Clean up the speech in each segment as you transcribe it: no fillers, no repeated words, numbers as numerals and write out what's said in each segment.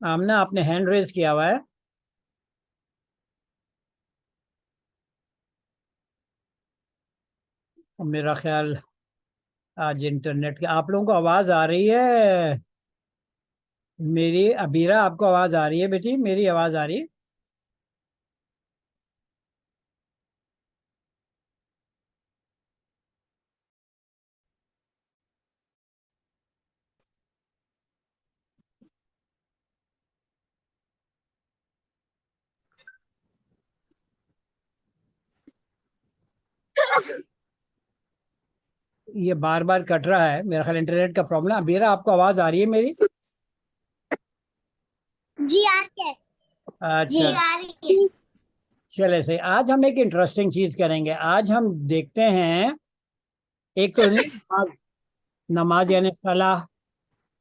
آمنہ آپ نے hand raise کیا ہوا ہے. میرا خیال آج انٹرنیٹ کی آپ لوگوں کو آواز آ رہی ہے. میری ابیرہ آپ کو آواز آ رہی ہے بیٹی؟ میری آواز آ رہی ہے؟ یہ بار بار کٹ رہا ہے، میرا خیال انٹرنیٹ کا پرابلم. ابیرہ آپ کو آواز آ رہی ہے میری؟ جی آ رہی ہے. جی اچھا آ رہی ہے. چلے صحیح. آج ہم ایک انٹرسٹنگ چیز کریں گے. آج ہم دیکھتے ہیں ایک تو نماز. نماز یعنی صلاح.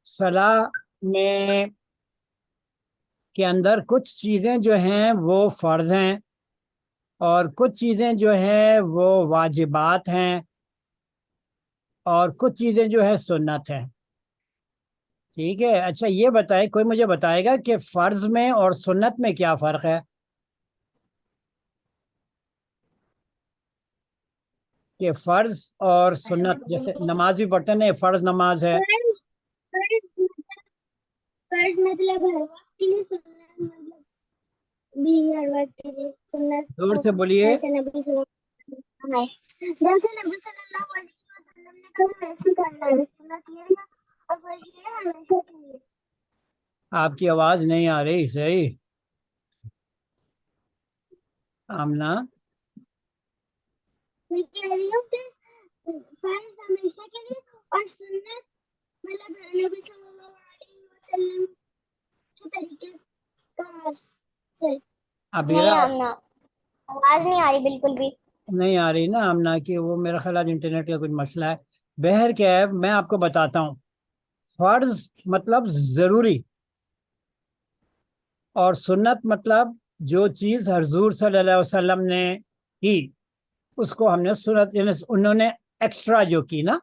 صلاح میں کے اندر کچھ چیزیں جو ہیں وہ فرض ہیں اور کچھ چیزیں جو ہیں وہ واجبات ہیں اور کچھ چیزیں جو ہے سنت ہیں. ٹھیک ہے. اچھا یہ بتائے، کوئی مجھے بتائے گا کہ فرض میں اور سنت میں کیا فرق ہے؟ کہ فرض اور سنت، جیسے نماز بھی پڑھتے ہیں نا، یہ فرض نماز ہے. فرض مطلب ہر وقت کے لیے، سنت مطلب بھی ہر وقت کے لیے. سنت زور سے بولیے. جیسے نبی صلی اللہ علیہ وسلم نے کہا ویسے کرنا ہے. سنت یہ ہے اور فرض یہ ہے ہمیشہ کے لیے. آپ کی آواز نہیں آ رہی صحیح. آمنہ میں کہہ رہی ہوں کہ فرض ہمیشہ کے لیے اور سنت مطلب نبی صلی اللہ علیہ وسلم کے طریقے کا سے. ابیرہ آمنہ آواز نہیں آ رہی بالکل بھی. نہیں آ رہی نا آمنہ کی، وہ میرا خیال آج انٹرنیٹ کا کچھ مسئلہ ہے. بہر کیا ہے میں آپ کو بتاتا ہوں. فرض مطلب ضروری اور سنت مطلب جو چیز حضور صلی اللہ علیہ وسلم نے کی اس کو ہم نے سنت، یعنی انہوں نے ایکسٹرا جو کی نا.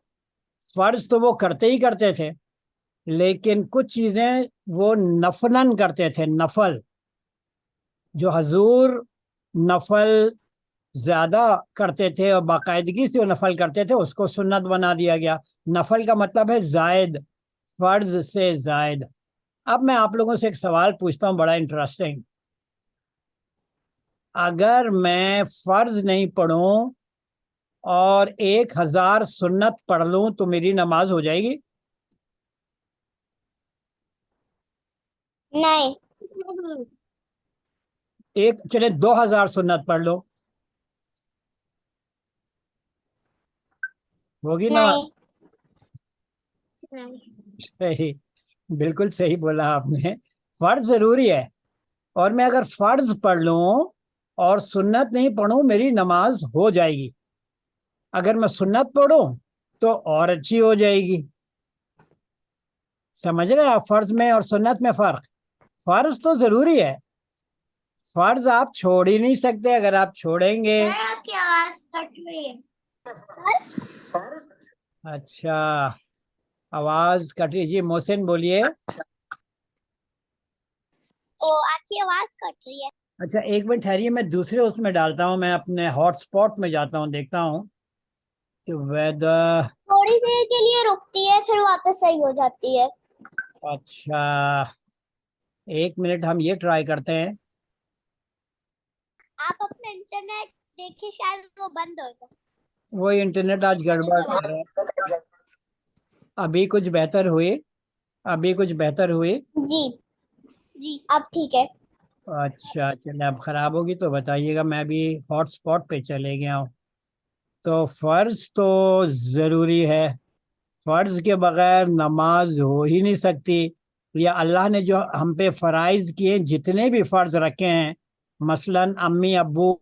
فرض تو وہ کرتے ہی کرتے تھے لیکن کچھ چیزیں وہ نفلاً کرتے تھے. نفل جو حضور نفل زیادہ کرتے تھے اور باقاعدگی سے وہ نفل کرتے تھے اس کو سنت بنا دیا گیا. نفل کا مطلب ہے زائد، فرض سے زائد. اب میں آپ لوگوں سے ایک سوال پوچھتا ہوں بڑا انٹرسٹنگ. اگر میں فرض نہیں پڑھوں اور 1000 سنت پڑھ لوں تو میری نماز ہو جائے گی؟ نہیں. چلے 2000 سنت پڑھ لو، ہوگی نماز؟ صحیح، بالکل صحیح بولا آپ نے. فرض ضروری ہے اور میں اگر فرض پڑھ لوں اور سنت نہیں پڑھوں میری نماز ہو جائے گی. اگر میں سنت پڑھوں تو اور اچھی ہو جائے گی. سمجھ رہے آپ فرض میں اور سنت میں فرق؟ فرض تو ضروری ہے، فرض آپ چھوڑ ہی نہیں سکتے. اگر آپ چھوڑیں گے. آپ کی آواز کٹ رہی ہے. اچھا آواز کٹ رہی. جی محسن بولیے. آپ کی آواز کٹ رہی ہے. اچھا ایک منٹ ٹھہریے، میں دوسرے اس میں ڈالتا ہوں. میں اپنے ہاٹ اسپاٹ میں جاتا ہوں، دیکھتا ہوں کہ ویدر. تھوڑی دیر کے لیے رکتی ہے پھر واپس صحیح ہو جاتی ہے. اچھا ایک منٹ ہم یہ ٹرائی کرتے ہیں. آپ اپنا انٹرنیٹ دیکھیے شاید وہ بند ہو جائے. وہی انٹرنیٹ آج گڑبڑ کر رہا ہے. ابھی کچھ بہتر ہوئی؟ ابھی کچھ بہتر ہوئی؟ جی جی اب ٹھیک ہے. اچھا چلے اب خراب ہوگی تو بتائیے گا. میں بھی ہاٹ اسپاٹ پہ چلے گیا ہوں. تو فرض تو ضروری ہے، فرض کے بغیر نماز ہو ہی نہیں سکتی. یا اللہ نے جو ہم پہ فرائض کیے جتنے بھی فرض رکھے ہیں، مثلاً امی ابو.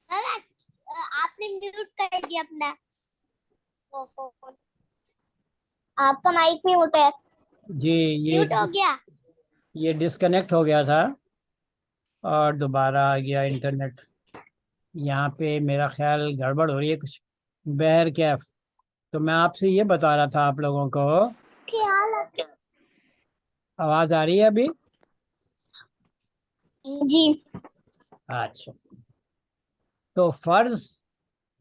آپ نے میوٹ کر دیا اپنا فون. آپ کا مائک میوٹ ہے. جی میوٹ ہو گیا. یہ ڈسکنیکٹ ہو گیا تھا اور دوبارہ آ گیا انٹرنیٹ. یہاں پہ میرا خیال گڑبڑ ہو رہی ہے کچھ. بہر کیف تو میں آپ سے یہ بتا رہا تھا آپ لوگوں کو آواز آ رہی ہے ابھی؟ جی اچھا، تو فرض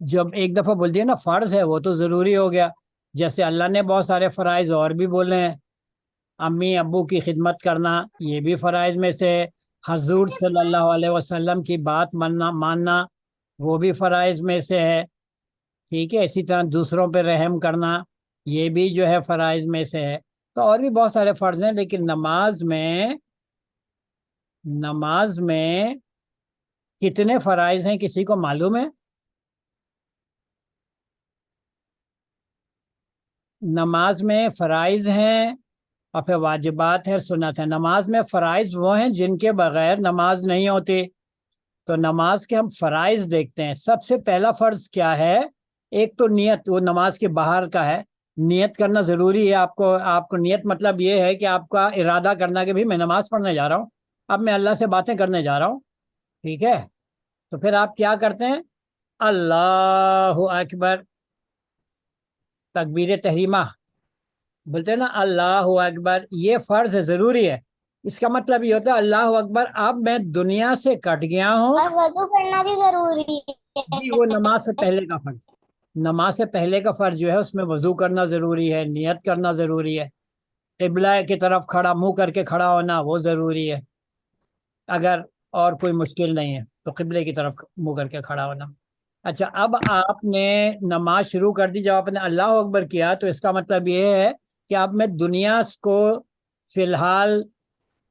جب ایک دفعہ بول دیا نا فرض ہے وہ تو ضروری ہو گیا. جیسے اللہ نے بہت سارے فرائض اور بھی بولے ہیں. امی ابو کی خدمت کرنا یہ بھی فرائض میں سے ہے. حضور صلی اللہ علیہ وسلم کی بات ماننا وہ بھی فرائض میں سے ہے. ٹھیک ہے، اسی طرح دوسروں پہ رحم کرنا یہ بھی جو ہے فرائض میں سے ہے. تو اور بھی بہت سارے فرض ہیں، لیکن نماز میں کتنے فرائض ہیں کسی کو معلوم ہے؟ نماز میں فرائض ہیں اور پھر واجبات ہے، سنت ہے. نماز میں فرائض وہ ہیں جن کے بغیر نماز نہیں ہوتی. تو نماز کے ہم فرائض دیکھتے ہیں. سب سے پہلا فرض کیا ہے؟ ایک تو نیت، وہ نماز کے باہر کا ہے. نیت کرنا ضروری ہے. آپ کو نیت مطلب یہ ہے کہ آپ کا ارادہ کرنا کہ بھی میں نماز پڑھنے جا رہا ہوں، اب میں اللہ سے باتیں کرنے جا رہا ہوں. ٹھیک ہے، تو پھر آپ کیا کرتے ہیں؟ اللہ اکبر، تکبیر تحریمہ بولتے ہیں نا، اللہ اکبر. یہ فرض ہے، ضروری ہے. اس کا مطلب یہ ہوتا ہے اللہ اکبر، اب میں دنیا سے کٹ گیا ہوں. اور وضو کرنا بھی ضروری جی، ہے. وہ نماز سے پہلے کا فرض. نماز سے پہلے کا فرض جو ہے اس میں وضو کرنا ضروری ہے، نیت کرنا ضروری ہے، قبلہ کی طرف منہ کر کے کھڑا ہونا وہ ضروری ہے. اگر اور کوئی مشکل نہیں ہے تو قبلے کی طرف منہ کر کے کھڑا ہونا. اچھا، اب آپ نے نماز شروع کر دی، جب آپ نے اللہ اکبر کیا تو اس کا مطلب یہ ہے کہ اب میں دنیا کو فی الحال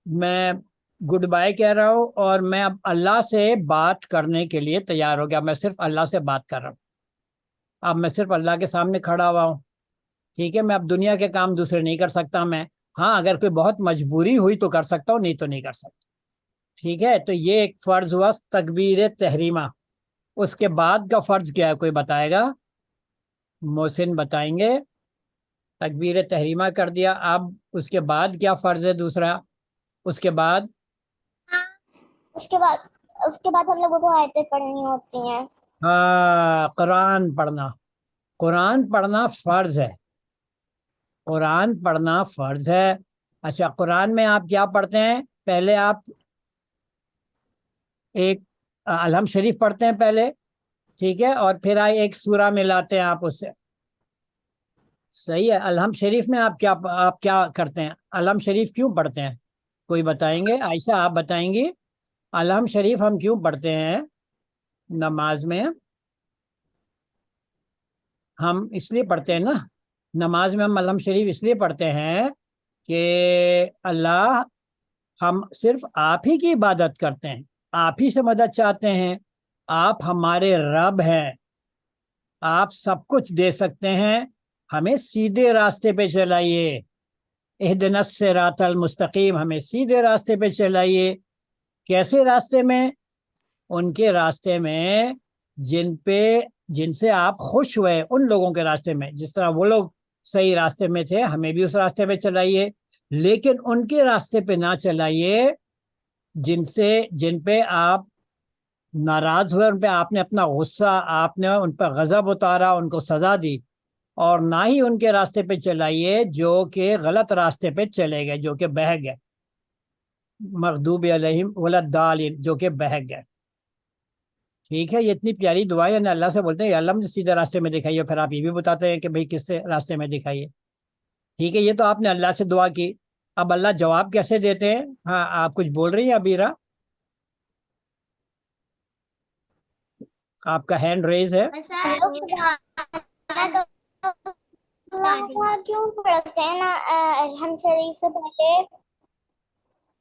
میں گڈ بائی کہہ رہا ہوں، اور میں اب اللہ سے بات کرنے کے لیے تیار ہو گیا. میں صرف اللہ سے بات کر رہا ہوں. اب میں صرف اللہ کے سامنے کھڑا ہوا ہوں. ٹھیک ہے، میں اب دنیا کے کام دوسرے نہیں کر سکتا. میں ہاں اگر کوئی بہت مجبوری ہوئی تو کر سکتا ہوں، نہیں تو نہیں کر سکتا. ٹھیک ہے، تو یہ ایک فرض ہوا تکبیر تحریمہ. اس کے بعد کا فرض کیا ہے، کوئی بتائے گا؟ محسن بتائیں گے. تکبیر تحریمہ کر دیا، اب اس کے بعد کیا فرض ہے دوسرا؟ اس کے بعد اس کے بعد ہم لوگوں کو آیتیں پڑھنی ہوتی ہیں. ہاں، قرآن پڑھنا. قرآن پڑھنا فرض ہے. قرآن پڑھنا فرض ہے. اچھا، قرآن میں آپ کیا پڑھتے ہیں؟ پہلے آپ ایک الحمد شریف پڑھتے ہیں پہلے، ٹھیک ہے، اور پھر ایک سورہ ملاتے ہیں آپ اس سے. صحیح ہے. الحمد شریف میں آپ کیا کرتے ہیں؟ الحمد شریف کیوں پڑھتے ہیں؟ کوئی بتائیں گے؟ عائشہ آپ بتائیں گی الحمد شریف ہم کیوں پڑھتے ہیں نماز میں؟ ہم اس لیے پڑھتے ہیں نا، نماز میں ہم الحمد شریف اس لیے پڑھتے ہیں کہ اللہ، ہم صرف آپ ہی کی عبادت کرتے ہیں، آپ ہی سے مدد چاہتے ہیں. آپ ہمارے رب ہیں، آپ سب کچھ دے سکتے ہیں، ہمیں سیدھے راستے پہ چلائیے. اہدنا الصراط المستقیم، ہمیں سیدھے راستے پہ چلائیے. کیسے راستے میں؟ ان کے راستے میں جن سے آپ خوش ہوئے، ان لوگوں کے راستے میں. جس طرح وہ لوگ صحیح راستے میں تھے، ہمیں بھی اس راستے پہ چلائیے. لیکن ان کے راستے پہ نہ چلائیے جن پہ آپ ناراض ہوئے، ان پہ آپ نے اپنا غصہ، آپ نے ان پہ غضب اتارا، ان کو سزا دی. اور نہ ہی ان کے راستے پہ چلائیے جو کہ غلط راستے پہ چلے گئے، جو کہ بہک گئے، مغضوب علیہم ولا الضالین، جو کہ بہک گئے. ٹھیک ہے، یہ اتنی پیاری دعا ہے نا. اللہ سے بولتے ہیں یا اللہ مجھے سیدھے راستے میں دکھائیے، پھر آپ یہ بھی بتاتے ہیں کہ بھئی کس سے راستے میں دکھائیے. ٹھیک ہے، یہ تو آپ نے اللہ سے دعا کی. اب اللہ جواب کیسے دیتے ہیں؟ ہاں، آپ کچھ بول رہی ہیں ابیرہ؟ آپ کا ہینڈ ریز ہے. کیوں پڑھتے ہیں نا الحمد شریف سے پہلے؟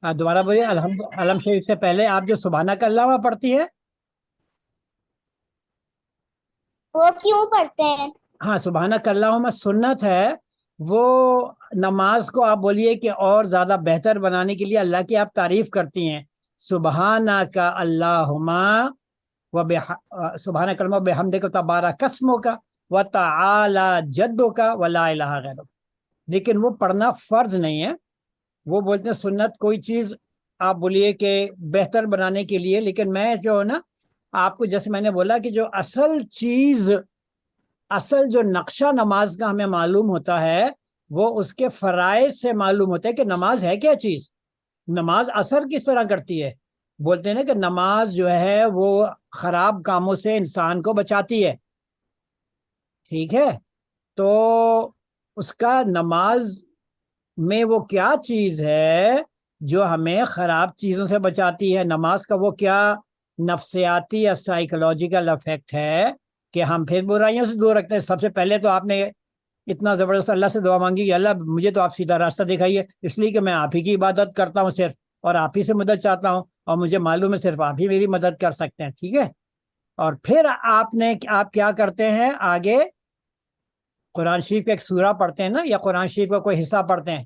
دوبارہ بولیے. الحمد شریف سے پہلے آپ جو سبحانک اللہم پڑھتی ہے، وہ کیوں پڑھتے ہیں؟ ہاں، سبحانک اللہم سنت ہے. وہ نماز کو آپ بولیے کہ اور زیادہ بہتر بنانے کے لیے اللہ کی آپ تعریف کرتی ہیں. سبحانک اللہم سبحانک اللہم بحمدک تبارک اسمک وتعالی جدک ولا الہ غیرک. لیکن وہ پڑھنا فرض نہیں ہے. وہ بولتے ہیں سنت کوئی چیز آپ بولیے کہ بہتر بنانے کے لیے. لیکن میں جو نا آپ کو جیسے میں نے بولا کہ جو اصل جو نقشہ نماز کا ہمیں معلوم ہوتا ہے وہ اس کے فرائض سے معلوم ہوتا ہے کہ نماز ہے کیا چیز، نماز اثر کس طرح کرتی ہے. بولتے ہیں نا کہ نماز جو ہے وہ خراب کاموں سے انسان کو بچاتی ہے. ٹھیک ہے، تو اس کا نماز میں وہ کیا چیز ہے جو ہمیں خراب چیزوں سے بچاتی ہے. نماز کا وہ کیا نفسیاتی یا سائیکولوجیکل افیکٹ ہے کہ ہم پھر برائیوں سے دور رکھتے ہیں. سب سے پہلے تو آپ نے اتنا زبردست اللہ سے دعا مانگی کہ اللہ مجھے تو آپ سیدھا راستہ دکھائیے، اس لیے کہ میں آپ ہی کی عبادت کرتا ہوں صرف، اور آپ ہی سے مدد چاہتا ہوں، اور مجھے معلوم ہے صرف آپ ہی میری مدد کر سکتے ہیں. ٹھیک ہے، اور پھر آپ کیا کرتے ہیں آگے؟ قرآن شریف کا ایک سورہ پڑھتے ہیں نا، یا قرآن شریف کا کوئی حصہ پڑھتے ہیں.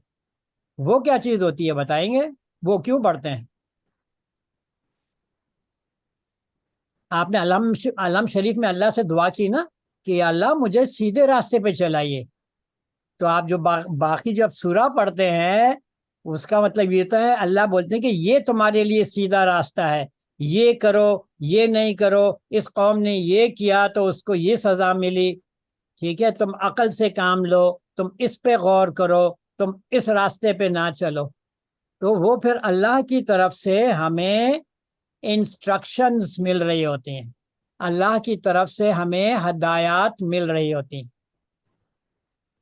وہ کیا چیز ہوتی ہے بتائیں گے؟ وہ کیوں پڑھتے ہیں؟ آپ نے علم شریف میں اللہ سے دعا کی نا کہ اللہ مجھے سیدھے راستے پہ چلائیے. تو آپ جو باقی جب سورہ پڑھتے ہیں اس کا مطلب یہ تو ہے اللہ بولتے ہیں کہ یہ تمہارے لیے سیدھا راستہ ہے، یہ کرو، یہ نہیں کرو، اس قوم نے یہ کیا تو اس کو یہ سزا ملی. ٹھیک ہے، تم عقل سے کام لو، تم اس پہ غور کرو، تم اس راستے پہ نہ چلو. تو وہ پھر اللہ کی طرف سے ہمیں انسٹرکشنز مل رہی ہوتی ہیں، اللہ کی طرف سے ہمیں ہدایات مل رہی ہوتی ہیں.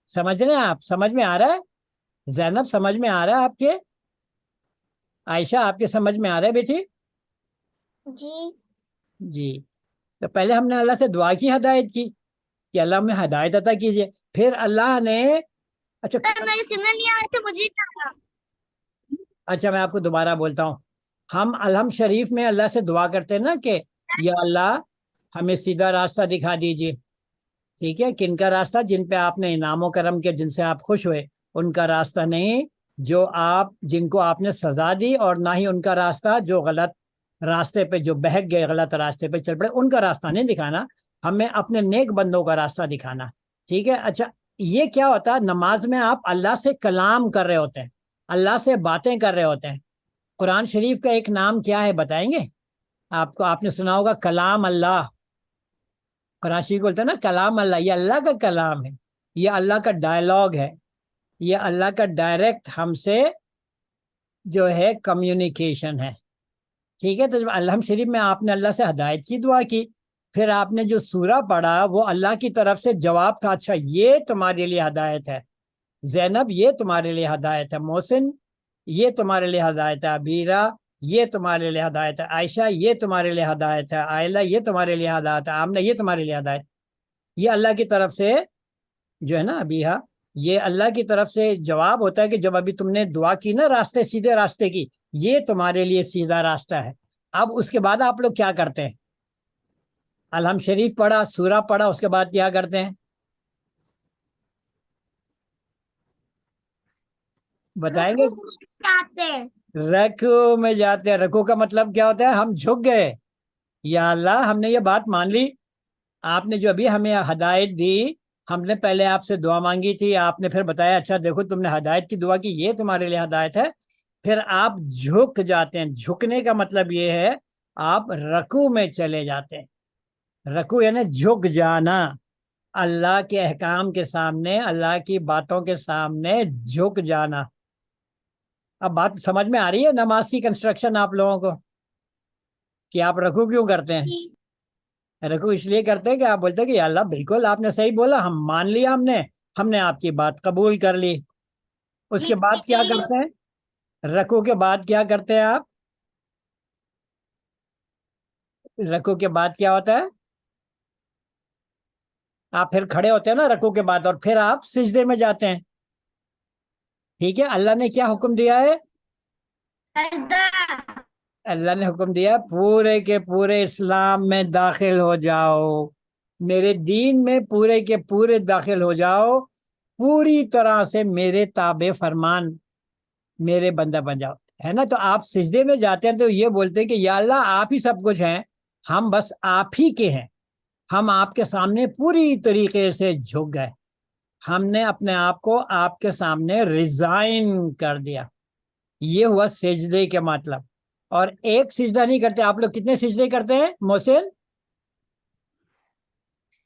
سمجھ رہے ہیں آپ؟ سمجھ میں آ رہا ہے؟ زینب سمجھ میں آ رہا ہے آپ کے؟ عائشہ آپ کے سمجھ میں آ رہا ہے بیٹی؟ جی جی. تو پہلے ہم نے اللہ سے دعا کی، ہدایت کی کہ اللہ ہمیں ہدایت عطا کیجیے. پھر اللہ نے اچھا میرے سگنل نہیں آ رہے تھے، مجھے کیا اچھا میں آپ کو دوبارہ بولتا ہوں. ہم الحم شریف میں اللہ سے دعا کرتے ہیں نا کہ یا اللہ ہمیں سیدھا راستہ دکھا دیجیے. ٹھیک ہے، کن کا راستہ؟ جن پہ آپ نے انعام و کرم کے، جن سے آپ خوش ہوئے، ان کا راستہ نہیں جو جن کو آپ نے سزا دی، اور نہ ہی ان کا راستہ جو غلط راستے پہ، جو بہک گئے غلط راستے پہ چل پڑے، ان کا راستہ نہیں دکھانا، ہمیں اپنے نیک بندوں کا راستہ دکھانا. ٹھیک ہے. اچھا یہ کیا ہوتا ہے؟ نماز میں آپ اللہ سے کلام کر رہے ہوتے ہیں، اللہ سے باتیں کر رہے ہوتے ہیں. قرآن شریف کا ایک نام کیا ہے بتائیں گے آپ کو؟ آپ نے سنا ہوگا کلام اللہ. قرآن شریف بولتے ہیں نا کلام اللہ، یہ اللہ کا کلام ہے، یہ اللہ کا ڈائلاگ ہے، یہ اللہ کا ڈائریکٹ ہم سے جو ہے کمیونیکیشن ہے. ٹھیک ہے، تو جب الحم شریف میں آپ نے اللہ سے ہدایت کی دعا کی، پھر آپ نے جو سورہ پڑھا وہ اللہ کی طرف سے جواب تھا. اچھا یہ تمہارے لیے ہدایت ہے زینب، یہ تمہارے لیے ہدایت ہے محسن، یہ تمہارے لیے ہدایت ہے عبیرہ، یہ تمہارے لیے ہدایت ہے عائشہ، یہ تمہارے لیے ہدایت ہے عائلہ، یہ تمہارے لیے ہدایت ہے آمنہ، یہ تمہارے لیے ہدایت. یہ اللہ کی طرف سے جو ہے نا ابیہا، یہ اللہ کی طرف سے جواب ہوتا ہے کہ جب ابھی تم نے دعا کی نا راستے سیدھے راستے کی، یہ تمہارے لیے سیدھا راستہ ہے. اب اس کے بعد آپ لوگ کیا کرتے ہیں؟ الحم شریف پڑھا، سورہ پڑھا، اس کے بعد کیا کرتے ہیں بتائیں گے؟ رکوع میں جاتے ہیں. رکوع کا مطلب کیا ہوتا ہے؟ ہم جھک گئے، یا اللہ ہم نے یہ بات مان لی، آپ نے جو ابھی ہمیں ہدایت دی، ہم نے پہلے آپ سے دعا مانگی تھی، آپ نے پھر بتایا اچھا دیکھو تم نے ہدایت کی دعا کی، یہ تمہارے لیے ہدایت ہے. پھر آپ جھک جاتے ہیں. جھکنے کا مطلب یہ ہے آپ رکوع میں چلے جاتے ہیں. رکوع یعنی جھک جانا، اللہ کے احکام کے سامنے، اللہ کی باتوں کے سامنے جھک جانا. اب بات سمجھ میں آ رہی ہے نماز کی کنسٹرکشن آپ لوگوں کو کہ آپ رکوع کیوں کرتے ہیں؟ رکوع اس لیے کرتے ہیں کہ آپ بولتے ہیں کہ یا اللہ بالکل آپ نے صحیح بولا، ہم مان لیا، ہم نے آپ کی بات قبول کر لی. اس کے بعد کیا کرتے ہیں؟ رکوع کے بعد کیا کرتے ہیں آپ؟ رکوع کے بعد کیا ہوتا ہے؟ آپ پھر کھڑے ہوتے ہیں نا رکوع کے بعد، اور پھر آپ سجدے میں جاتے ہیں. ٹھیک ہے، اللہ نے کیا حکم دیا ہے؟ اللہ نے حکم دیا پورے کے پورے اسلام میں داخل ہو جاؤ، میرے دین میں پورے کے پورے داخل ہو جاؤ، پوری طرح سے میرے تابع فرمان میرے بندہ بن جاؤ. ہے نا؟ تو آپ سجدے میں جاتے ہیں تو یہ بولتے ہیں کہ یا اللہ آپ ہی سب کچھ ہیں، ہم بس آپ ہی کے ہیں، ہم آپ کے سامنے پوری طریقے سے جھک گئے، ہم نے اپنے آپ کو آپ کے سامنے ریزائن کر دیا. یہ ہوا سجدے کے مطلب. اور ایک سجدہ نہیں کرتے آپ لوگ، کتنے سجدے کرتے ہیں محسن؟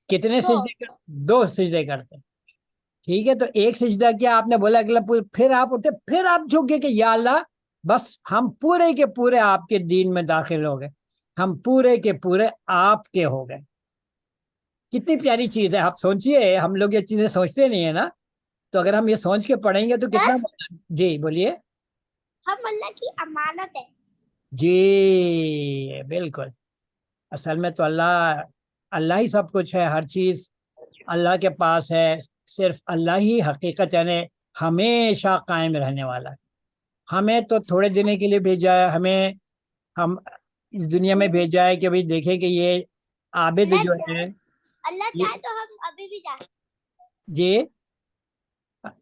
کتنے سجدے دو سجدے کرتے ہیں. ٹھیک ہے, تو ایک سجدہ کیا آپ نے بولا اگلا پھر آپ اٹھے, پھر آپ جھکے کہ یا اللہ بس ہم پورے کے پورے آپ کے دین میں داخل ہو گئے, ہم پورے کے پورے آپ کے ہو گئے. کتنی پیاری چیز ہے, آپ سوچئے, ہم لوگ یہ چیزیں سوچتے نہیں ہیں نا, تو اگر ہم یہ سوچ کے پڑھیں گے تو کتنا. جی بولیے. ہم اللہ کی امانت ہے. جی بالکل, اصل میں تو اللہ ہی سب کچھ ہے, ہر چیز اللہ کے پاس ہے, صرف اللہ ہی حقیقت یعنی ہمیشہ قائم رہنے والا ہے. ہمیں تو تھوڑے دنوں کے لیے بھیجا ہے, ہم اس دنیا میں بھیجا ہے کہ بھئی دیکھیں کہ یہ عابد جو ہے, اللہ چاہے تو ہم ابھی بھی جائیں. جی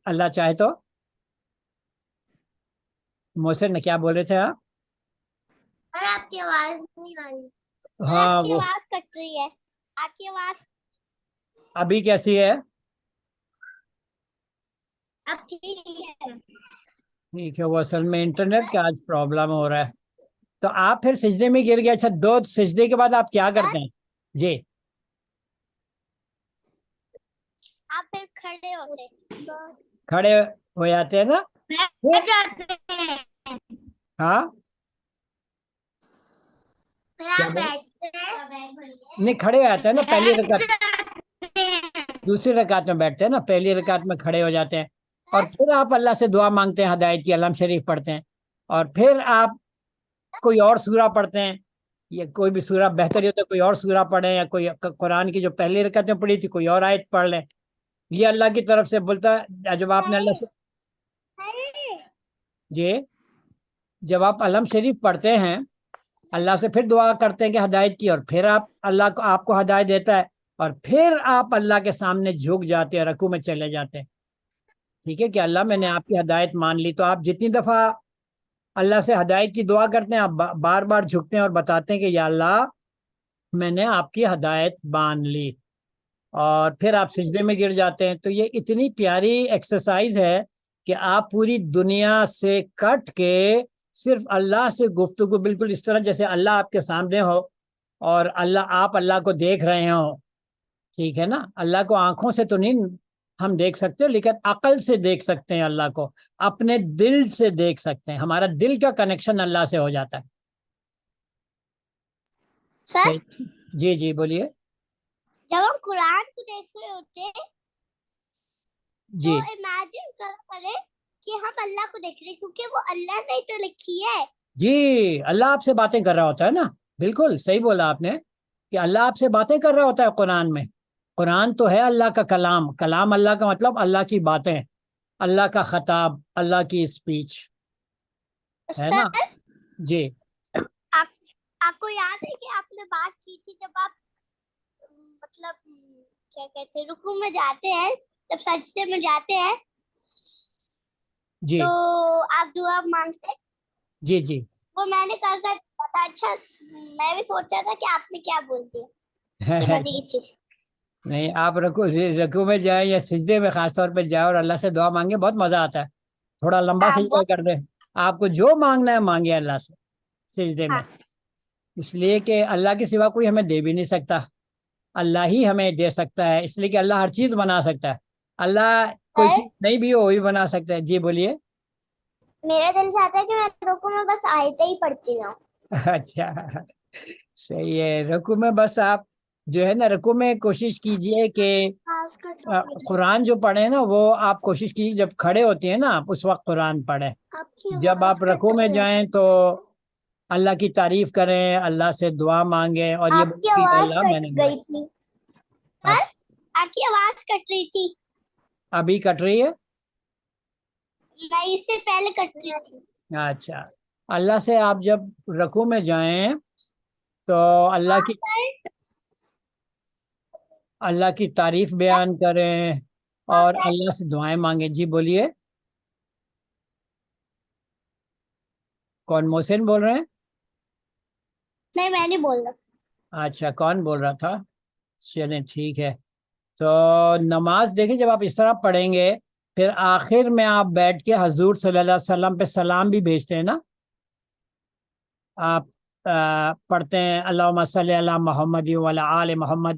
اللہ چاہے تو. محسن نے کیا بول رہے تھے آپ؟ آپ کی آواز نہیں آ رہی. ہاں آپ کی وہ آواز کٹ رہی ہے. آپ کی آواز ابھی کیسی ہے؟ اب ٹھیک ہے. ٹھیک ہے, وہ اصل میں انٹرنیٹ کا آج پرابلم ہو رہا ہے. تو آپ پھر سجدے میں گر گئے. اچھا, 2 سجدے کے بعد آپ کیا کرتے ہیں؟ جی آپ پھر کھڑے ہوتے. کھڑے ہو جاتے ہیں نا. ہاں کیا بولے؟ نہیں, کھڑے ہو جاتے ہیں نا, پہلی رکعت دوسری رکعت میں بیٹھتے ہیں نا, پہلی رکعت میں کھڑے ہو جاتے ہیں, اور پھر آپ اللہ سے دعا مانگتے ہیں, ہدایت کی علم شریف پڑھتے ہیں, اور پھر آپ کوئی اور سورہ پڑھتے ہیں, یا کوئی بھی سورہ بہتر ہی ہوتا ہے کوئی اور سورہ پڑھیں, یا کوئی قرآن کی جو پہلی رکعت میں پڑھی تھی کوئی اور آیت پڑھ لیں. یہ اللہ کی طرف سے بولتا ہے. جب آپ نے اللہ سے جی جب آپ علم شریف پڑھتے ہیں, اللہ سے پھر دعا کرتے ہیں کہ ہدایت کی, اور پھر آپ کو ہدایت دیتا ہے, اور پھر آپ اللہ کے سامنے جھک جاتے ہیں, رکوع میں چلے جاتے ہیں. ٹھیک ہے کہ اللہ میں نے آپ کی ہدایت مان لی. تو آپ جتنی دفعہ اللہ سے ہدایت کی دعا کرتے ہیں, آپ بار بار جھکتے ہیں اور بتاتے ہیں کہ یا اللہ میں نے آپ کی ہدایت مان لی, اور پھر آپ سجدے میں گر جاتے ہیں. تو یہ اتنی پیاری ایکسرسائز ہے کہ آپ پوری دنیا سے کٹ کے صرف اللہ سے گفتگو, بالکل اس طرح جیسے اللہ آپ کے سامنے ہو اور آپ اللہ کو دیکھ رہے ہوں. ٹھیک ہے نا, اللہ کو آنکھوں سے تو نہیں ہم دیکھ سکتے, لیکن عقل سے دیکھ سکتے ہیں اللہ کو, اپنے دل سے دیکھ سکتے ہیں, ہمارا دل کا کنیکشن اللہ سے ہو جاتا ہے. سر جی جی بولیے. جب ہم قرآن کو دیکھ رہے ہوتے تو جی امیجن کریں کہ ہم اللہ کو دیکھ رہے ہیں, کیونکہ وہ اللہ نے تو لکھی ہے. جی اللہ آپ سے باتیں کر رہا ہوتا ہے نا, بالکل صحیح بولا آپ نے کہ اللہ آپ سے باتیں کر رہا ہوتا ہے قرآن میں. قرآن تو ہے اللہ کا کلام, کلام اللہ کا مطلب اللہ کی باتیں, اللہ کا خطاب, اللہ کی اسپیچ ہے نا. سر جی آپ کو یاد ہے کہ آپ نے بات کی تھی جب آپ مطلب کیا کہتے ہیں رکوع میں جاتے ہیں, جب سجدے میں جاتے ہیں جی تو آپ دعا مانگتے. جی جی وہ میں نے کہا تھا بتا, اچھا میں بھی سوچا تھا کہ آپ نے کیا بول دیا یہ بدی کی چیز. نہیں, آپ رکوع میں جائیں یا سجدے میں خاص طور پہ جائیں اور اللہ سے دعا مانگے, بہت مزہ آتا ہے. تھوڑا لمبا سجدہ کر دیں, آپ کو جو مانگنا ہے مانگے اللہ سے سجدے میں, اس لیے کہ اللہ کے سوا کوئی ہمیں دے بھی نہیں سکتا, اللہ ہی ہمیں دے سکتا ہے, اس لیے کہ اللہ ہر چیز بنا سکتا ہے. اللہ کوئی چیز نہیں بھی ہو وہ بھی بنا سکتا ہے. جی بولیے. میرا دل چاہتا ہے کہ میں رکوع میں بس آیتیں ہی پڑھتی رہوں. اچھا صحیح ہے, رکوع میں بس آپ جو ہے نا, رکوع میں کوشش کیجئے کہ قرآن جو پڑھیں نا وہ آپ کوشش کیجیے جب کھڑے ہوتے ہیں نا آپ اس وقت قرآن پڑھیں. جب آپ رکوع میں جائیں تو اللہ کی تعریف کریں, اللہ سے دعا مانگیں, اور یہ آپ کی آواز کٹ گئی تھی. آپ کی آواز کٹ رہی تھی. ابھی کٹ رہی ہے؟ نہیں, اس سے پہلے کٹ رہی تھی. اچھا, اللہ سے آپ جب رکوع میں جائیں تو اللہ کی تعریف بیان کریں اور اللہ سے دعائیں مانگیں. جی بولیے. کون, محسن بول رہے ہیں؟ نہیں, میں نہیں بول رہا. اچھا, کون بول رہا تھا؟ چلیں ٹھیک ہے. تو نماز دیکھیں جب آپ اس طرح پڑھیں گے, پھر آخر میں آپ بیٹھ کے حضور صلی اللہ علیہ وسلم پہ سلام بھی بھیجتے ہیں نا. آپ پڑھتے ہیں اللہم صلی علی محمد وعلی آل محمد,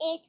8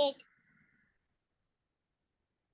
8।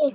8।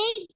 8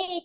8।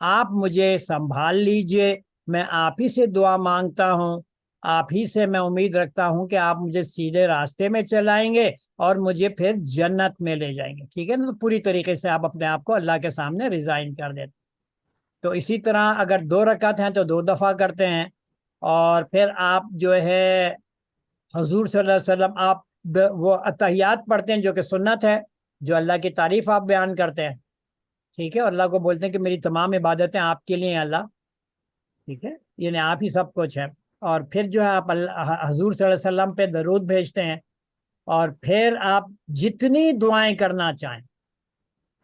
آپ مجھے سنبھال لیجئے، میں آپ ہی سے دعا مانگتا ہوں، آپ ہی سے میں امید رکھتا ہوں کہ آپ مجھے سیدھے راستے میں چلائیں گے اور مجھے پھر جنت میں لے جائیں گے، ٹھیک ہے نا؟ تو پوری طریقے سے آپ اپنے آپ کو اللہ کے سامنے ریزائن کر دیتے. تو اسی طرح اگر 2 رکعت ہیں تو 2 دفعہ کرتے ہیں، اور پھر آپ جو ہے حضور صلی اللہ علیہ وسلم آپ وہ اتحیات پڑھتے ہیں جو کہ سنت ہے، جو اللہ کی تعریف آپ بیان کرتے ہیں، ٹھیک ہے، اور اللہ کو بولتے ہیں کہ میری تمام عبادتیں آپ کے لیے ہیں اللہ، ٹھیک ہے، یعنی آپ ہی سب کچھ ہے. اور پھر جو ہے آپ حضور صلی اللہ علیہ وسلم پہ درود بھیجتے ہیں، اور پھر آپ جتنی دعائیں کرنا چاہیں،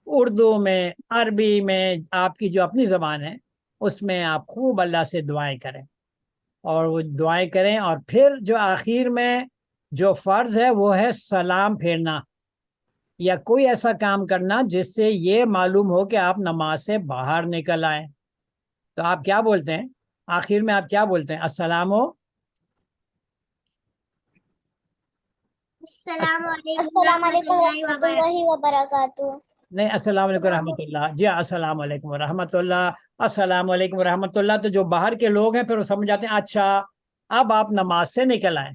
اردو میں، عربی میں، آپ کی جو اپنی زبان ہے اس میں آپ خوب اللہ سے دعائیں کریں، اور وہ دعائیں کریں. اور پھر جو آخر میں جو فرض ہے وہ ہے سلام پھیرنا، یا کوئی ایسا کام کرنا جس سے یہ معلوم ہو کہ آپ نماز سے باہر نکل آئیں. تو آپ کیا بولتے ہیں آخر میں؟ آپ کیا بولتے ہیں؟ السلام السلام علیکم ورحمۃ اللہ وبرکاتہ. نہیں، السلام علیکم ورحمۃ اللہ. جی السلام علیکم ورحمۃ اللہ، السلام علیکم ورحمۃ اللہ. تو جو باہر کے لوگ ہیں پھر وہ سمجھ جاتے ہیں اچھا اب آپ نماز سے نکل آئیں،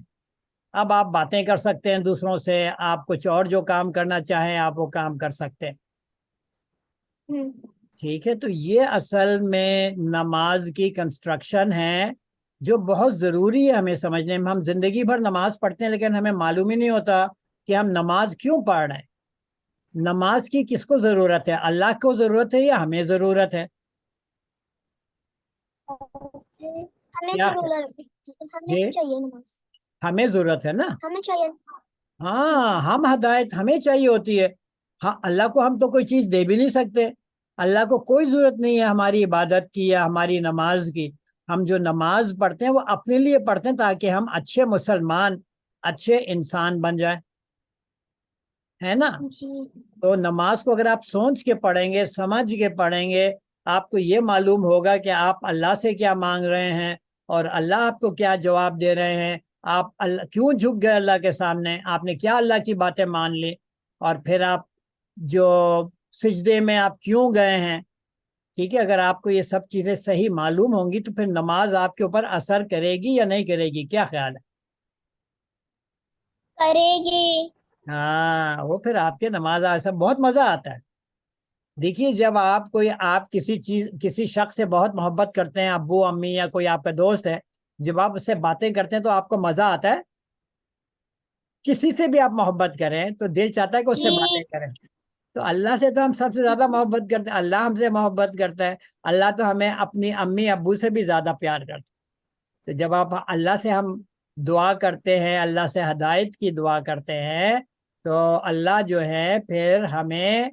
اب آپ باتیں کر سکتے ہیں دوسروں سے، آپ کچھ اور جو کام کرنا چاہیں آپ وہ کام کر سکتے ہیں، ٹھیک ہے. تو یہ اصل میں نماز کی کنسٹرکشن ہے جو بہت ضروری ہے ہمیں سمجھنے میں. ہم زندگی بھر نماز پڑھتے ہیں لیکن ہمیں معلوم ہی نہیں ہوتا کہ ہم نماز کیوں پڑھ رہے ہیں. نماز کی کس کو ضرورت ہے؟ اللہ کو ضرورت ہے یا ہمیں ضرورت ہے؟ ہمیں کیا ضرورت جی ہمیں چاہیے نماز، ہمیں ضرورت ہے نا. ہمیں چاہیے. ہاں، ہم ہدایت ہمیں چاہیے ہوتی ہے. ہاں، اللہ کو ہم تو کوئی چیز دے بھی نہیں سکتے. اللہ کو کوئی ضرورت نہیں ہے ہماری عبادت کی یا ہماری نماز کی. ہم جو نماز پڑھتے ہیں وہ اپنے لیے پڑھتے ہیں تاکہ ہم اچھے مسلمان، اچھے انسان بن جائیں، ہے نا. جی تو نماز کو اگر آپ سوچ کے پڑھیں گے، سمجھ کے پڑھیں گے، آپ کو یہ معلوم ہوگا کہ آپ اللہ سے کیا مانگ رہے ہیں اور اللہ آپ کو کیا جواب دے رہے ہیں. آپ اللہ کیوں جھک گئے اللہ کے سامنے، آپ نے کیا اللہ کی باتیں مان لی، اور پھر آپ جو سجدے میں آپ کیوں گئے ہیں، ٹھیک ہے. اگر آپ کو یہ سب چیزیں صحیح معلوم ہوں گی تو پھر نماز آپ کے اوپر اثر کرے گی یا نہیں کرے گی؟ کیا خیال ہے؟ کرے گی. ہاں، وہ پھر آپ کے نماز ایسا بہت مزہ آتا ہے. دیکھیے جب آپ کسی شخص سے بہت محبت کرتے ہیں، ابو امی یا کوئی آپ کا دوست ہے، جب آپ اس سے باتیں کرتے ہیں تو آپ کو مزہ آتا ہے. کسی سے بھی آپ محبت کریں تو دل چاہتا ہے کہ اس سے جی باتیں کریں. تو اللہ سے تو ہم سب سے زیادہ محبت کرتے ہیں، اللہ ہم سے محبت کرتا ہے. اللہ تو ہمیں اپنی امی ابو سے بھی زیادہ پیار کرتا ہے. تو جب آپ اللہ سے ہم دعا کرتے ہیں، اللہ سے ہدایت کی دعا کرتے ہیں، تو اللہ جو ہے پھر ہمیں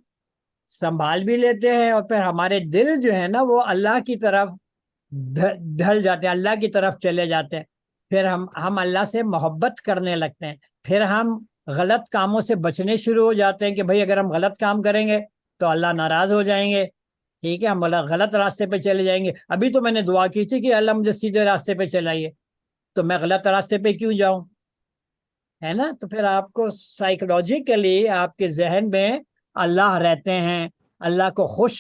سنبھال بھی لیتے ہیں، اور پھر ہمارے دل جو ہے نا وہ اللہ کی طرف ڈھل جاتے ہیں، اللہ کی طرف چلے جاتے ہیں. پھر ہم اللہ سے محبت کرنے لگتے ہیں. پھر ہم غلط کاموں سے بچنے شروع ہو جاتے ہیں کہ بھئی اگر ہم غلط کام کریں گے تو اللہ ناراض ہو جائیں گے، ٹھیک ہے، ہم غلط راستے پہ چلے جائیں گے. ابھی تو میں نے دعا کی تھی کہ اللہ مجھے سیدھے راستے پہ چلائیے، تو میں غلط راستے پہ کیوں جاؤں، ہے نا. تو پھر آپ کو سائیکولوجیکلی آپ کے ذہن میں اللہ رہتے ہیں، اللہ کو خوش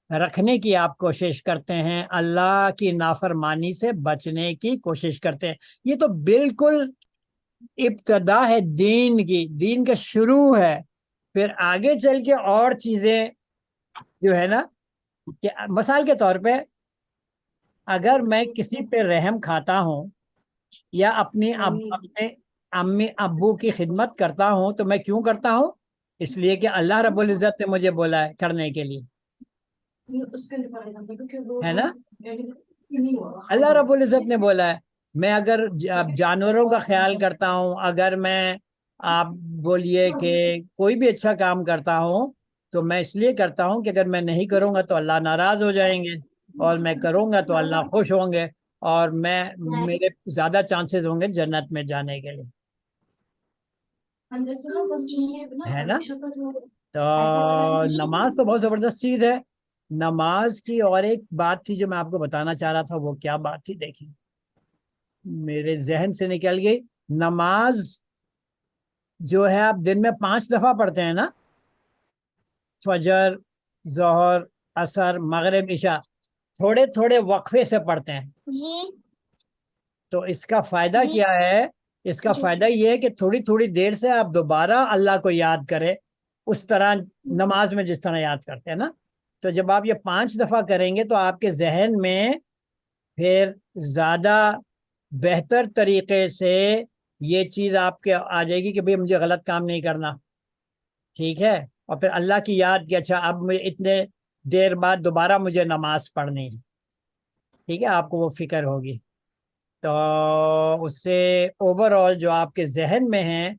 رکھنے کی آپ کوشش کرتے ہیں، اللہ کی نافرمانی سے بچنے کی کوشش کرتے ہیں. یہ تو بالکل ابتدا ہے دین کی، دین کا شروع ہے. پھر آگے چل کے اور چیزیں جو ہے نا، کہ مثال کے طور پہ اگر میں کسی پہ رحم کھاتا ہوں یا اپنے امی ابو کی خدمت کرتا ہوں تو میں کیوں کرتا ہوں؟ اس لیے کہ اللہ رب العزت نے مجھے بولا ہے کرنے کے لیے، ہے نا. اللہ رب العزت نے بولا ہے. میں اگر جانوروں کا خیال کرتا ہوں، اگر میں آپ بولیے کہ کوئی بھی اچھا کام کرتا ہوں تو میں اس لیے کرتا ہوں کہ اگر میں نہیں کروں گا تو اللہ ناراض ہو جائیں گے، اور میں کروں گا تو اللہ خوش ہوں گے، اور میرے زیادہ چانسز ہوں گے جنت میں جانے کے لیے، ہے نا. تو نماز تو بہت زبردست چیز ہے. نماز کی اور ایک بات تھی جو میں آپ کو بتانا چاہ رہا تھا، وہ کیا بات تھی دیکھیں میرے ذہن سے نکل گئی. نماز جو ہے آپ دن میں 5 دفعہ پڑھتے ہیں نا، فجر، ظہر، عصر، مغرب، عشاء. تھوڑے تھوڑے وقفے سے پڑھتے ہیں جی تو اس کا فائدہ جی کیا ہے؟ اس کا جی فائدہ یہ ہے کہ تھوڑی تھوڑی دیر سے آپ دوبارہ اللہ کو یاد کریں، اس طرح نماز میں جس طرح یاد کرتے ہیں نا. تو جب آپ یہ 5 دفعہ کریں گے تو آپ کے ذہن میں پھر زیادہ بہتر طریقے سے یہ چیز آپ کے آ جائے گی کہ بھئی مجھے غلط کام نہیں کرنا. ٹھیک ہے؟ اور پھر اللہ کی یاد کہ اچھا اب مجھے اتنے دیر بعد دوبارہ مجھے نماز پڑھنی ہے. ٹھیک ہے، آپ کو وہ فکر ہوگی. تو اس سے اوور آل جو آپ کے ذہن میں ہے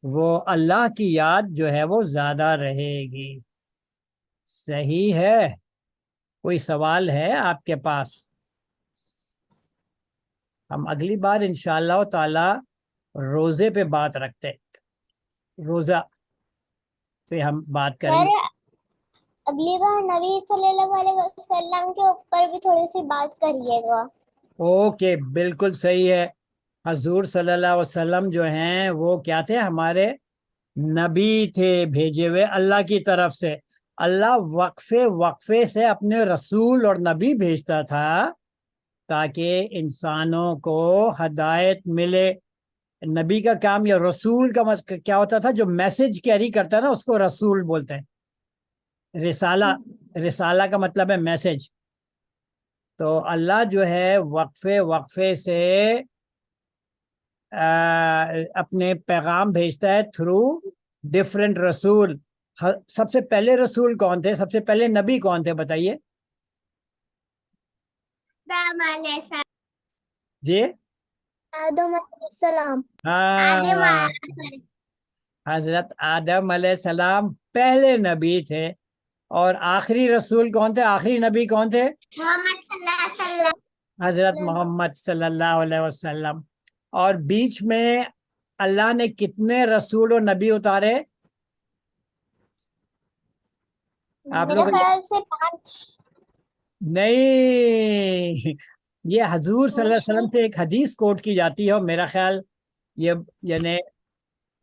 وہ اللہ کی یاد جو ہے وہ زیادہ رہے گی. صحیح ہے؟ کوئی سوال ہے آپ کے پاس؟ ہم اگلی بار انشاءاللہ تعالی روزے پہ بات رکھتے ہیں. روزہ پہ ہم بات کریں سر گے. اگلی بار نبی صلی اللہ علیہ وسلم کے اوپر بھی تھوڑی سی بات کریے گا. اوکے، بالکل صحیح ہے. حضور صلی اللہ علیہ وسلم جو ہیں وہ کیا تھے؟ ہمارے نبی تھے، بھیجے ہوئے اللہ کی طرف سے. اللہ وقفے وقفے سے اپنے رسول اور نبی بھیجتا تھا تاکہ انسانوں کو ہدایت ملے. نبی کا کام یا رسول کا کیا ہوتا تھا؟ جو میسج کیری کرتا ہے نا اس کو رسول بولتے ہیں. رسالہ، رسالہ کا مطلب ہے میسج. تو اللہ جو ہے وقفے وقفے سے اپنے پیغام بھیجتا ہے تھرو ڈفرینٹ رسول. سب سے پہلے رسول کون تھے؟ سب سے پہلے نبی کون تھے بتائیے جی؟ آدم علیہ السلام. ہاں، حضرت آدم علیہ السلام پہلے نبی تھے. اور آخری رسول کون تھے؟ آخری نبی کون تھے؟ محمد صلی اللہ علیہ وسلم. حضرت محمد صلی اللہ علیہ وسلم. اور بیچ میں اللہ نے کتنے رسول و نبی اتارے؟ آپ میرے لوگ خیال سے 5. نہیں، یہ حضور صلی اللہ علیہ وسلم سے ایک حدیث کوٹ کی جاتی ہے اور میرا خیال یہ یعنی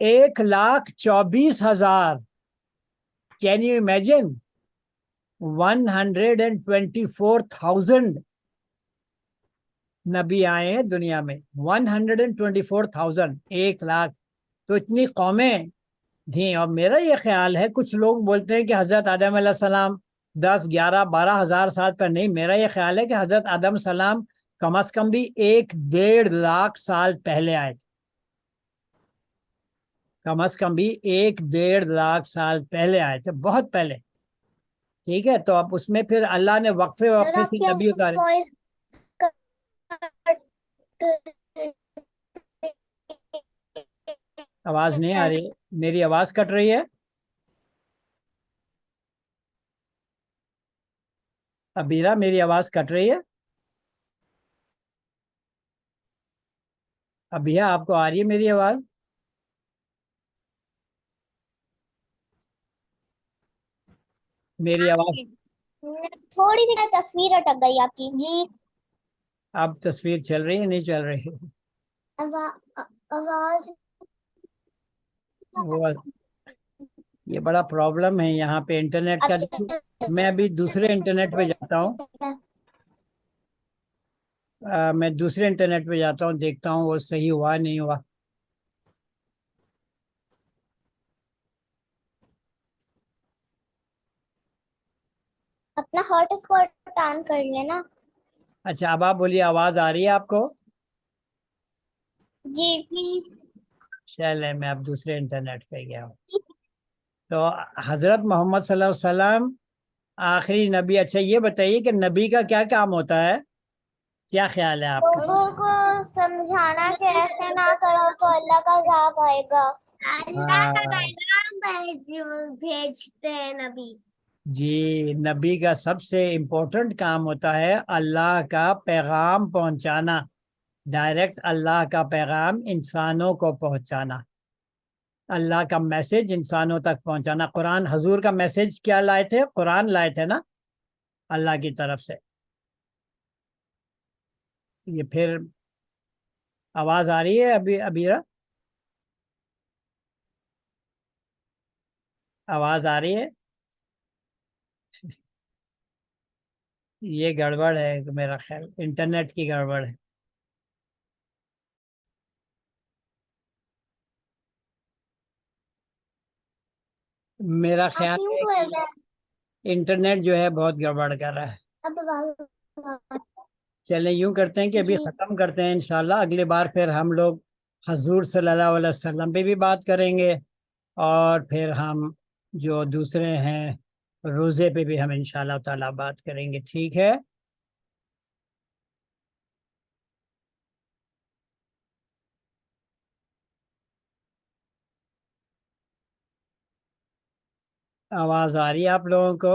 1,24,000. کین یو امیجن 124,000 نبی آئے ہیں دنیا میں. 124,000، 1 لاکھ. تو اتنی قومیں تھیں. اور میرا یہ خیال ہے کچھ لوگ بولتے ہیں کہ حضرت آدم علیہ السلام 10 11 12 ہزار سال پر. نہیں، میرا یہ خیال ہے کہ حضرت آدم السلام کم از کم بھی 1 1.5 لاکھ سال پہلے آئے تھے. کم از کم بھی 1 1.5 لاکھ سال پہلے آئے تھے، بہت پہلے. ٹھیک ہے، تو اب اس میں پھر اللہ نے وقفے سر وقفے آپ سے کی نبی اتارے. وائس آواز نہیں آ رہی؟ میری آواز کٹ رہی ہے؟ ابیرا میری آواز کٹ رہی ہے؟ ابیا آپ کو آ رہی ہے میری آواز؟ میری آواز تھوڑی سی تصویر اٹک گئی آپ کی. جی اب تصویر چل رہی ہے؟ نہیں چل رہی؟ آواز وہ یہ بڑا پرابلم ہے یہاں پہ انٹرنیٹ کا. میں ابھی دوسرے انٹرنیٹ پہ جاتا ہوں. میں دوسرے انٹرنیٹ پہ جاتا ہوں، دیکھتا ہوں وہ صحیح ہوا نہیں ہوا. اپنا ہاٹ اسپاٹ آن کر لینا. اچھا، اب آپ بولیے آواز آ رہی ہے آپ کو؟ جی چلے میں اب دوسرے انٹرنیٹ پہ گیا ہوں. تو حضرت محمد صلی اللہ علیہ وسلم آخری نبی. اچھا یہ بتائیے کہ نبی کا کیا کام ہوتا ہے؟ کیا خیال ہے آپ کا؟ لوگوں کو سمجھانا کہ ایسے نہ کرو تو اللہ کا عذاب آئے گا. اللہ کا ہاں پیغام بھیجتے ہیں نبی. جی، نبی کا سب سے امپورٹنٹ کام ہوتا ہے اللہ کا پیغام پہنچانا. ڈائریکٹ اللہ کا پیغام انسانوں کو پہنچانا، اللہ کا میسج انسانوں تک پہنچانا. قرآن، حضور کا میسج کیا لائے تھے؟ قرآن لائے تھے نا اللہ کی طرف سے. یہ پھر آواز آ رہی ہے ابیرا؟ آواز آ رہی ہے؟ یہ گڑبڑ ہے میرا خیال، انٹرنیٹ کی گڑبڑ ہے۔ میرا آپ خیال کیوں ہے بول کہ رہے انٹرنیٹ جو ہے بہت گڑبڑ کر رہا ہے۔ ہیں؟ چلیں یوں کرتے ہیں کہ ابھی جی ختم کرتے ہیں انشاءاللہ، اگلی بار پھر ہم لوگ حضور صلی اللہ علیہ وسلم پہ بھی بات کریں گے، اور پھر ہم جو دوسرے ہیں روزے پہ بھی ہم انشاءاللہ تعالی بات کریں گے، ٹھیک ہے؟ آواز آ رہی ہے آپ لوگوں کو؟